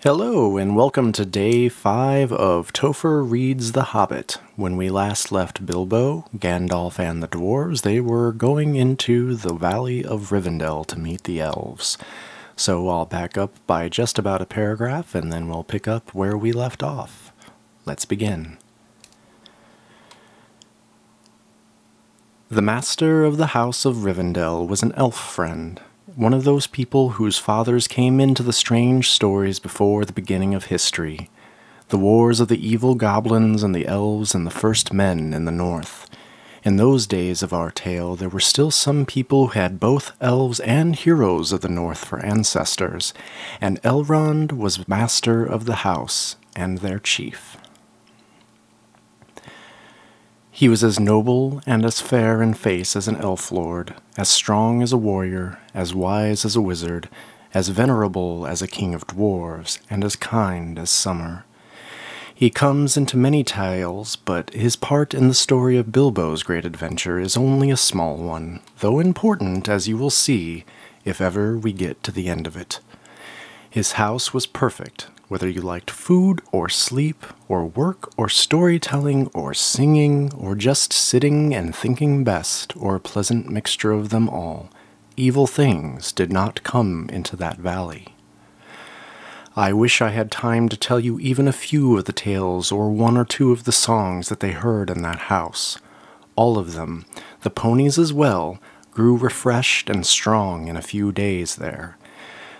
Hello, and welcome to Day 5 of Topher Reads The Hobbit. When we last left Bilbo, Gandalf, and the dwarves, they were going into the Valley of Rivendell to meet the elves. So I'll back up by just about a paragraph, and then we'll pick up where we left off. Let's begin. The master of the House of Rivendell was an elf friend. One of those people whose fathers came into the strange stories before the beginning of history. The wars of the evil goblins and the elves and the first men in the north. In those days of our tale, there were still some people who had both elves and heroes of the north for ancestors, and Elrond was master of the house and their chief. He was as noble and as fair in face as an elf lord, as strong as a warrior, as wise as a wizard, as venerable as a king of dwarves, and as kind as summer. He comes into many tales, but his part in the story of Bilbo's great adventure is only a small one, though important, as you will see, if ever we get to the end of it. His house was perfect, whether you liked food or sleep or work or storytelling or singing or just sitting and thinking best or a pleasant mixture of them all. Evil things did not come into that valley. I wish I had time to tell you even a few of the tales or one or two of the songs that they heard in that house. All of them, the ponies as well, grew refreshed and strong in a few days there.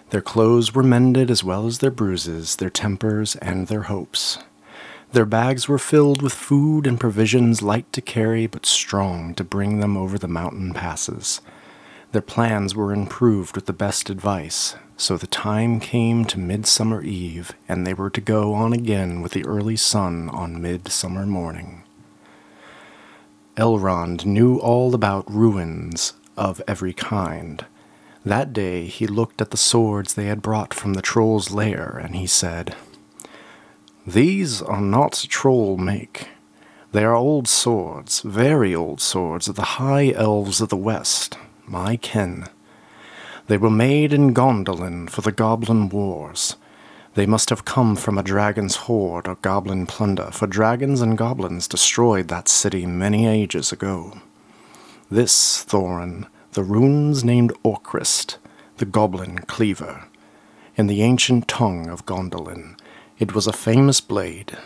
Their clothes were mended as well as their bruises, their tempers, and their hopes. Their bags were filled with food and provisions light to carry but strong to bring them over the mountain passes. Their plans were improved with the best advice, so the time came to Midsummer Eve, and they were to go on again with the early sun on midsummer morning. Elrond knew all about ruins of every kind. That day he looked at the swords they had brought from the troll's lair, and he said, "These are not troll make. They are old swords, very old swords of the high elves of the west, my kin. They were made in Gondolin for the goblin wars. They must have come from a dragon's hoard or goblin plunder, for dragons and goblins destroyed that city many ages ago. This, Thorin, the runes named Orcrist, the goblin cleaver. In the ancient tongue of Gondolin, it was a famous blade.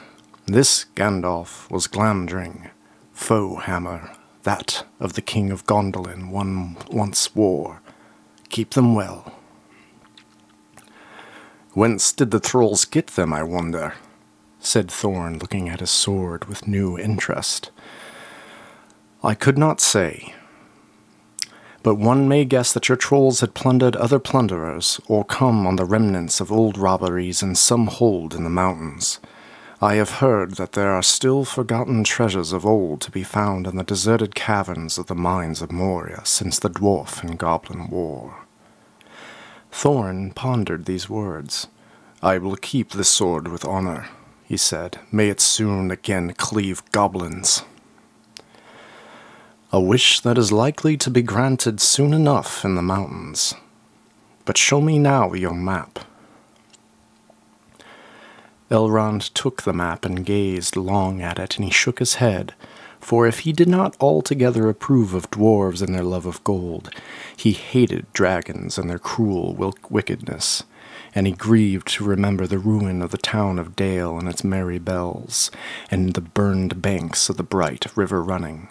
This, Gandalf, was Glamdring, foe hammer, that of the king of Gondolin one once wore. Keep them well." "Whence did the trolls get them, I wonder?" said Thorin, looking at his sword with new interest. "I could not say. But one may guess that your trolls had plundered other plunderers, or come on the remnants of old robberies in some hold in the mountains. I have heard that there are still forgotten treasures of old to be found in the deserted caverns of the mines of Moria since the dwarf and goblin war." Thorin pondered these words. "I will keep this sword with honor," he said. "May it soon again cleave goblins." "A wish that is likely to be granted soon enough in the mountains. But show me now your map." Elrond took the map and gazed long at it, and he shook his head, for if he did not altogether approve of dwarves and their love of gold, he hated dragons and their cruel wickedness, and he grieved to remember the ruin of the town of Dale and its merry bells, and the burned banks of the bright river running.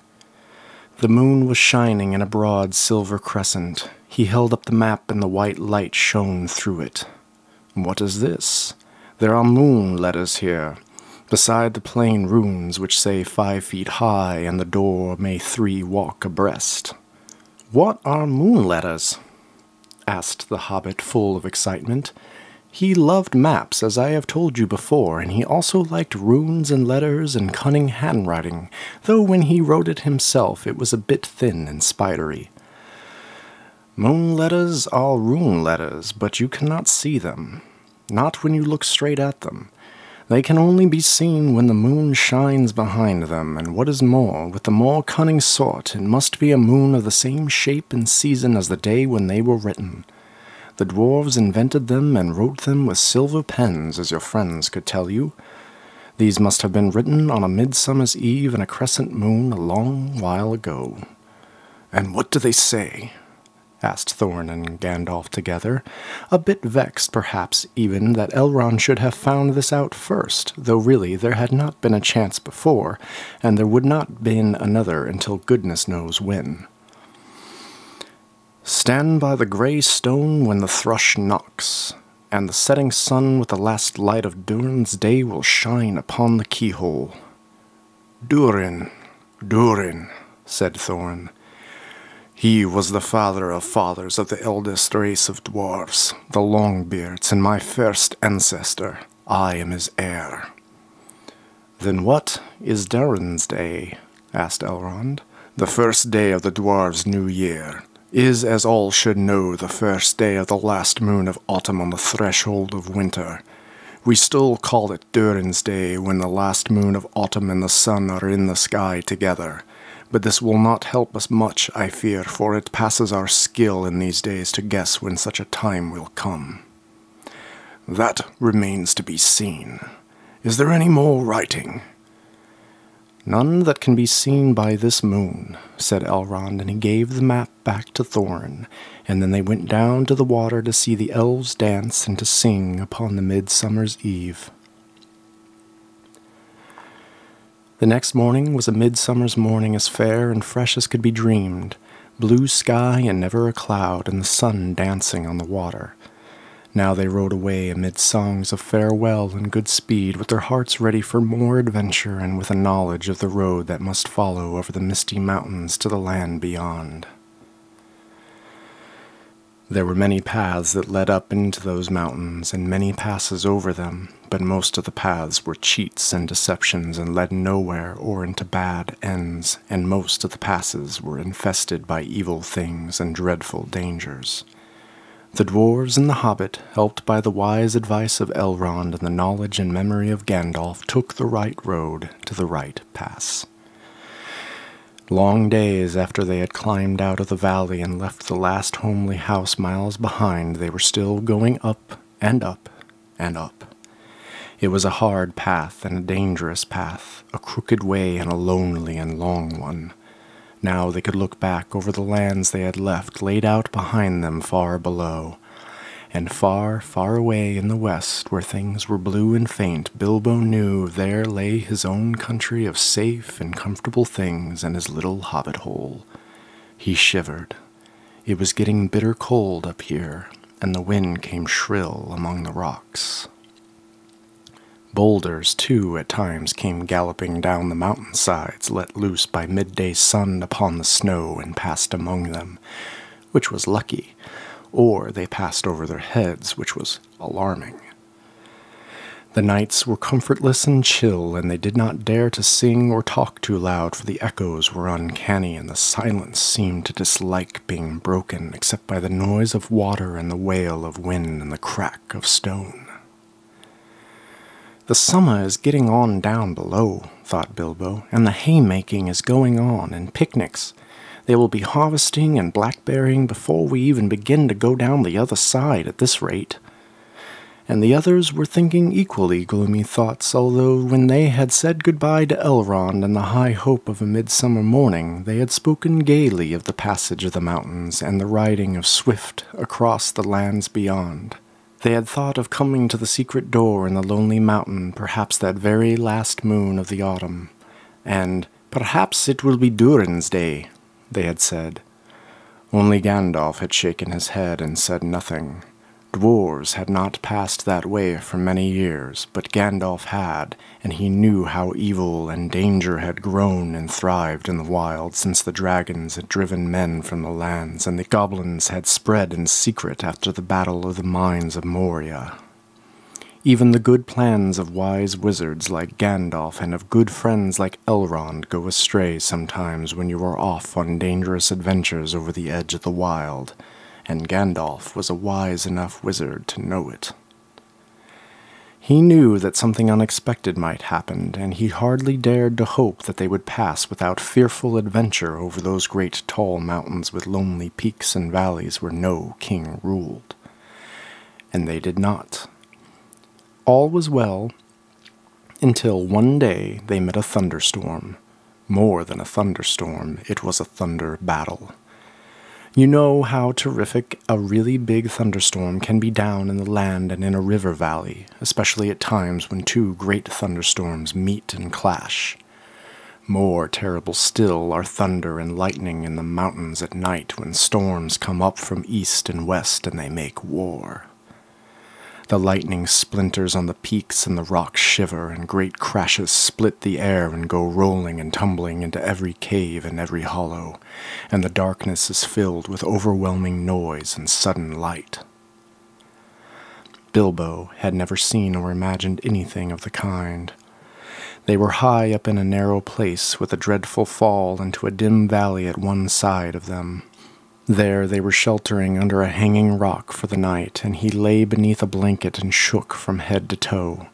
The moon was shining in a broad silver crescent. He held up the map, and the white light shone through it. "What is this? There are moon letters here, beside the plain runes which say 5 feet high, and the door may 3 walk abreast." "What are moon letters?" asked the hobbit, full of excitement. He loved maps, as I have told you before, and he also liked runes and letters and cunning handwriting, though when he wrote it himself it was a bit thin and spidery. "Moon letters are rune letters, but you cannot see them. Not when you look straight at them. They can only be seen when the moon shines behind them, and what is more, with the more cunning sort, it must be a moon of the same shape and season as the day when they were written. The dwarves invented them and wrote them with silver pens, as your friends could tell you. These must have been written on a midsummer's eve and a crescent moon a long while ago." "And what do they say?" asked Thorin and Gandalf together, a bit vexed perhaps even that Elrond should have found this out first, though really there had not been a chance before, and there would not been another until goodness knows when. "Stand by the grey stone when the thrush knocks, and the setting sun with the last light of Durin's day will shine upon the keyhole." "Durin, Durin," said Thorin. "He was the father of fathers of the eldest race of dwarves, the Longbeards, and my first ancestor. I am his heir." "Then what is Durin's day?" asked Elrond. "The first day of the dwarves' new year is, as all should know, the first day of the last moon of autumn on the threshold of winter. We still call it Durin's Day when the last moon of autumn and the sun are in the sky together. But this will not help us much, I fear, for it passes our skill in these days to guess when such a time will come." "That remains to be seen. Is there any more writing?" "None that can be seen by this moon," said Elrond, and he gave the map back to Thorin, and then they went down to the water to see the elves dance and to sing upon the midsummer's eve. The next morning was a midsummer's morning as fair and fresh as could be dreamed, blue sky and never a cloud, and the sun dancing on the water. Now they rode away amid songs of farewell and good speed, with their hearts ready for more adventure and with a knowledge of the road that must follow over the misty mountains to the land beyond. There were many paths that led up into those mountains, and many passes over them, but most of the paths were cheats and deceptions and led nowhere or into bad ends, and most of the passes were infested by evil things and dreadful dangers. The dwarves and the hobbit, helped by the wise advice of Elrond and the knowledge and memory of Gandalf, took the right road to the right pass. Long days after they had climbed out of the valley and left the last homely house miles behind, they were still going up and up and up. It was a hard path and a dangerous path, a crooked way and a lonely and long one. Now they could look back over the lands they had left laid out behind them far below. And far, far away in the west, where things were blue and faint, Bilbo knew there lay his own country of safe and comfortable things and his little hobbit hole. He shivered. It was getting bitter cold up here, and the wind came shrill among the rocks. Boulders, too, at times came galloping down the mountainsides, let loose by midday sun upon the snow, and passed among them, which was lucky, or they passed over their heads, which was alarming. The nights were comfortless and chill, and they did not dare to sing or talk too loud, for the echoes were uncanny, and the silence seemed to dislike being broken, except by the noise of water and the wail of wind and the crack of stone. "The summer is getting on down below," thought Bilbo, "and the haymaking is going on, and picnics. They will be harvesting and blackberrying before we even begin to go down the other side at this rate." And the others were thinking equally gloomy thoughts, although when they had said goodbye to Elrond and the high hope of a midsummer morning, they had spoken gaily of the passage of the mountains and the riding of swift across the lands beyond. They had thought of coming to the secret door in the lonely mountain, perhaps that very last moon of the autumn, and "perhaps it will be Durin's Day," they had said. Only Gandalf had shaken his head and said nothing. Dwarves had not passed that way for many years, but Gandalf had, and he knew how evil and danger had grown and thrived in the wild since the dragons had driven men from the lands and the goblins had spread in secret after the battle of the mines of Moria. Even the good plans of wise wizards like Gandalf and of good friends like Elrond go astray sometimes when you are off on dangerous adventures over the edge of the wild, and Gandalf was a wise enough wizard to know it. He knew that something unexpected might happen, and he hardly dared to hope that they would pass without fearful adventure over those great tall mountains with lonely peaks and valleys where no king ruled. and they did not. All was well until one day they met a thunderstorm. More than a thunderstorm, it was a thunder battle. You know how terrific a really big thunderstorm can be down in the land and in a river valley, especially at times when two great thunderstorms meet and clash. More terrible still are thunder and lightning in the mountains at night when storms come up from east and west and they make war. The lightning splinters on the peaks and the rocks shiver, and great crashes split the air and go rolling and tumbling into every cave and every hollow, and the darkness is filled with overwhelming noise and sudden light. Bilbo had never seen or imagined anything of the kind. They were high up in a narrow place with a dreadful fall into a dim valley at one side of them. There they were sheltering under a hanging rock for the night, and he lay beneath a blanket and shook from head to toe.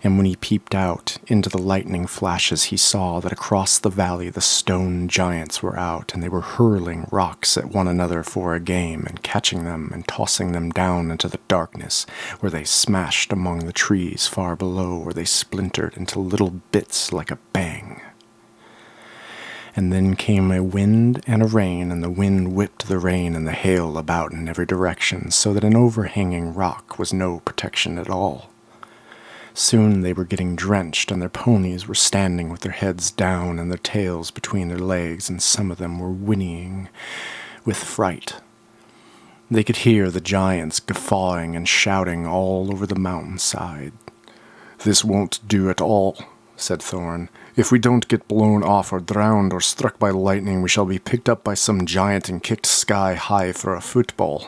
And when he peeped out into the lightning flashes, he saw that across the valley the stone giants were out, and they were hurling rocks at one another for a game, and catching them and tossing them down into the darkness, where they smashed among the trees far below, where they splintered into little bits like a bang. And then came a wind and a rain, and the wind whipped the rain and the hail about in every direction, so that an overhanging rock was no protection at all. Soon they were getting drenched, and their ponies were standing with their heads down and their tails between their legs, and some of them were whinnying with fright. They could hear the giants guffawing and shouting all over the mountainside. "This won't do at all," said Thorin. "If we don't get blown off or drowned or struck by lightning, we shall be picked up by some giant and kicked sky high for a football."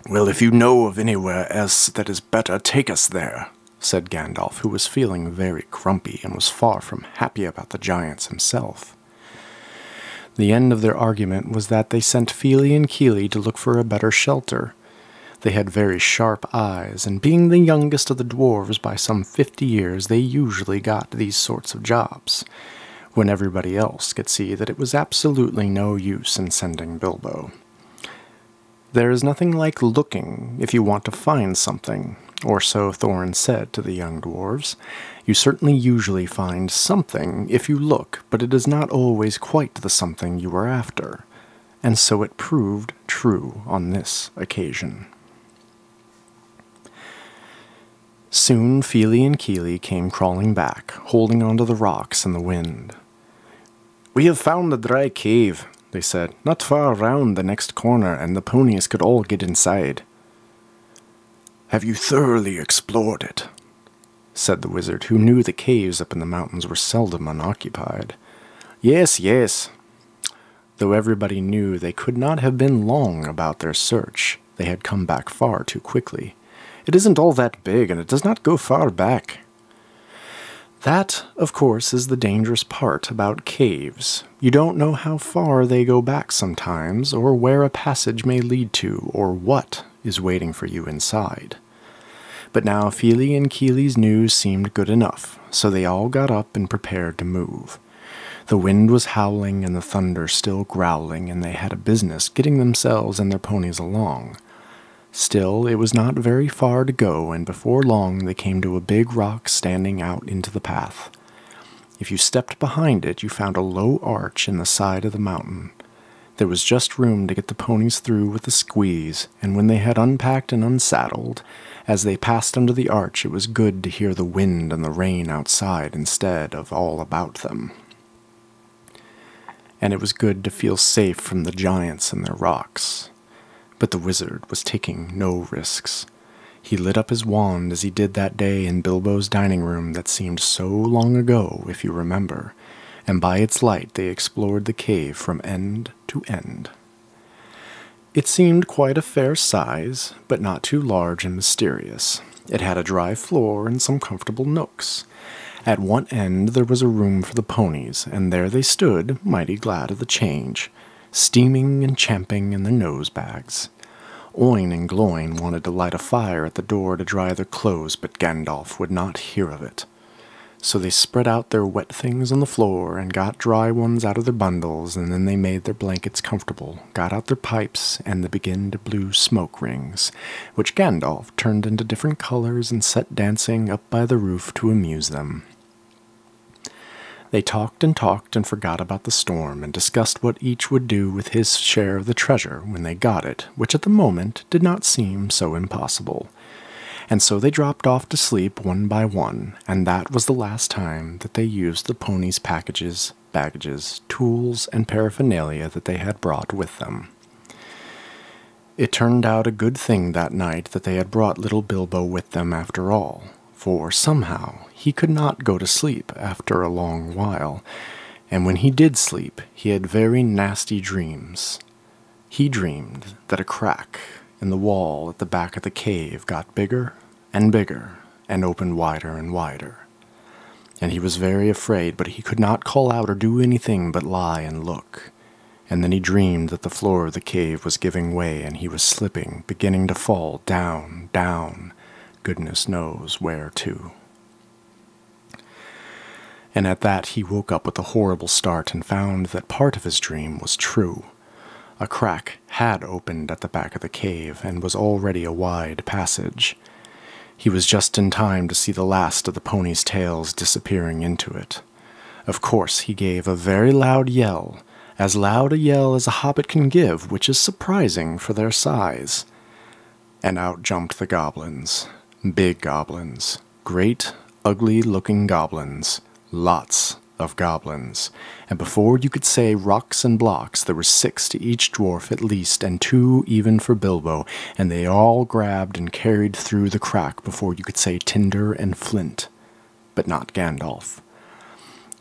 "Well, if you know of anywhere else that is better, take us there," said Gandalf, who was feeling very grumpy and was far from happy about the giants himself. The end of their argument was that they sent Fili and Kili to look for a better shelter. They had very sharp eyes, and being the youngest of the dwarves by some 50 years, they usually got these sorts of jobs, when everybody else could see that it was absolutely no use in sending Bilbo. There is nothing like looking if you want to find something, or so Thorin said to the young dwarves. You certainly usually find something if you look, but it is not always quite the something you are after, and so it proved true on this occasion. Soon Fili and Kili came crawling back, holding onto the rocks in the wind. "We have found the dry cave," they said, "not far round the next corner, and the ponies could all get inside." "Have you thoroughly explored it?" said the wizard, who knew the caves up in the mountains were seldom unoccupied. "Yes, yes." Though everybody knew they could not have been long about their search, they had come back far too quickly. "It isn't all that big, and it does not go far back." That, of course, is the dangerous part about caves. You don't know how far they go back sometimes, or where a passage may lead to, or what is waiting for you inside. But now Fili and Kili's news seemed good enough, so they all got up and prepared to move. The wind was howling and the thunder still growling, and they had a business getting themselves and their ponies along. Still, it was not very far to go, and before long they came to a big rock standing out into the path. If you stepped behind it, you found a low arch in the side of the mountain. There was just room to get the ponies through with a squeeze, and when they had unpacked and unsaddled, as they passed under the arch, it was good to hear the wind and the rain outside instead of all about them. And it was good to feel safe from the giants and their rocks. But the wizard was taking no risks. He lit up his wand as he did that day in Bilbo's dining room that seemed so long ago, if you remember, and by its light they explored the cave from end to end. It seemed quite a fair size, but not too large and mysterious. It had a dry floor and some comfortable nooks. At one end there was a room for the ponies, and there they stood, mighty glad of the change, steaming and champing in their nose bags. Oin and Gloin wanted to light a fire at the door to dry their clothes, but Gandalf would not hear of it. So they spread out their wet things on the floor and got dry ones out of their bundles, and then they made their blankets comfortable, got out their pipes, and they began to blow smoke rings, which Gandalf turned into different colors and set dancing up by the roof to amuse them. They talked and forgot about the storm and discussed what each would do with his share of the treasure when they got it, which at the moment did not seem so impossible. And so they dropped off to sleep one by one, and that was the last time that they used the ponies' packages, baggages, tools, and paraphernalia that they had brought with them. It turned out a good thing that night that they had brought little Bilbo with them after all, for somehow he could not go to sleep after a long while, and when he did sleep he had very nasty dreams. He dreamed that a crack in the wall at the back of the cave got bigger and bigger and opened wider and wider. And he was very afraid, but he could not call out or do anything but lie and look. And then he dreamed that the floor of the cave was giving way and he was slipping, beginning to fall down, down, goodness knows where to. And at that he woke up with a horrible start and found that part of his dream was true. A crack had opened at the back of the cave and was already a wide passage. He was just in time to see the last of the ponies' tails disappearing into it. Of course, he gave a very loud yell, as loud a yell as a hobbit can give, which is surprising for their size. And out jumped the goblins. Big goblins. Great, ugly-looking goblins. Lots of goblins, and before you could say rocks and blocks, there were 6 to each dwarf at least, and 2 even for Bilbo, and they all grabbed and carried through the crack before you could say tinder and flint, but not Gandalf.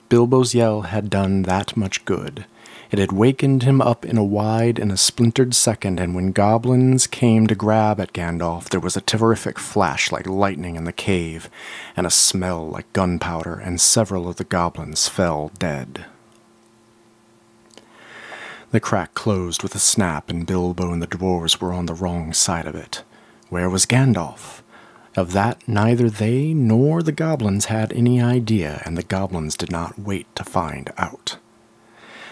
Bilbo's yell had done that much good. It had wakened him up in a splintered second, and when goblins came to grab at Gandalf, there was a terrific flash like lightning in the cave, and a smell like gunpowder, and several of the goblins fell dead. The crack closed with a snap, and Bilbo and the dwarves were on the wrong side of it. Where was Gandalf? Of that neither they nor the goblins had any idea, and the goblins did not wait to find out.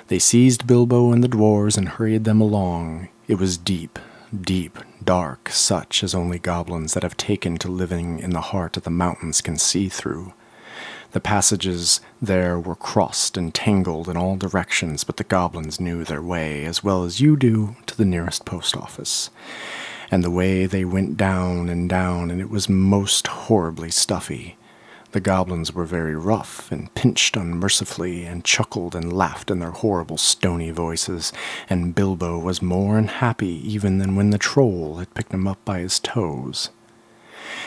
They seized Bilbo and the dwarves and hurried them along. It was deep, deep, dark, such as only goblins that have taken to living in the heart of the mountains can see through. The passages there were crossed and tangled in all directions, but the goblins knew their way, as well as you do, to the nearest post office. And the way they went down, and it was most horribly stuffy. The goblins were very rough, and pinched unmercifully, and chuckled and laughed in their horrible stony voices, and Bilbo was more unhappy even than when the troll had picked him up by his toes.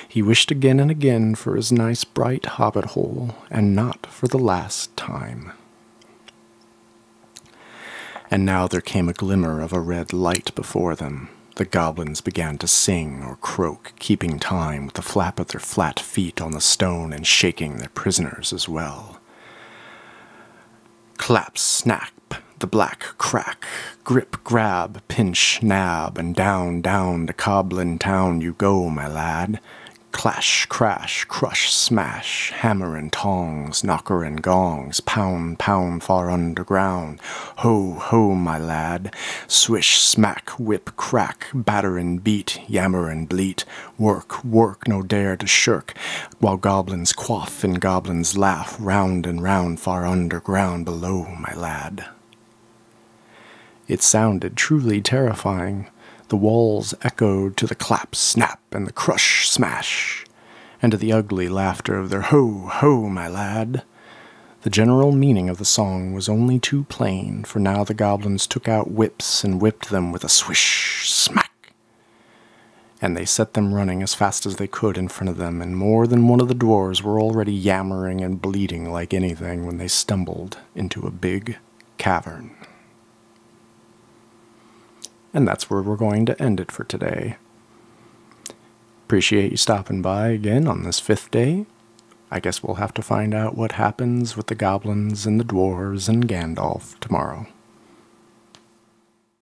He wished again and again for his nice bright hobbit hole, and not for the last time. And now there came a glimmer of a red light before them. The goblins began to sing or croak, keeping time with the flap of their flat feet on the stone and shaking their prisoners as well. Clap, snap, the black crack, grip, grab, pinch, nab, and down, down to Coblin town you go, my lad. Clash, crash, crush, smash, hammer and tongs, knocker and gongs, pound, pound far underground. Ho, ho, my lad. Swish, smack, whip, crack, batter and beat, yammer and bleat. Work, work, no dare to shirk, while goblins quaff and goblins laugh, round and round far underground below, my lad. It sounded truly terrifying. The walls echoed to the clap, snap, and the crush, smash, and to the ugly laughter of their ho, ho, my lad. The general meaning of the song was only too plain, for now the goblins took out whips and whipped them with a swish, smack, and they set them running as fast as they could in front of them, and more than one of the dwarves were already yammering and bleeding like anything when they stumbled into a big cavern. And that's where we're going to end it for today. Appreciate you stopping by again on this 5th day. I guess we'll have to find out what happens with the goblins and the dwarves and Gandalf tomorrow.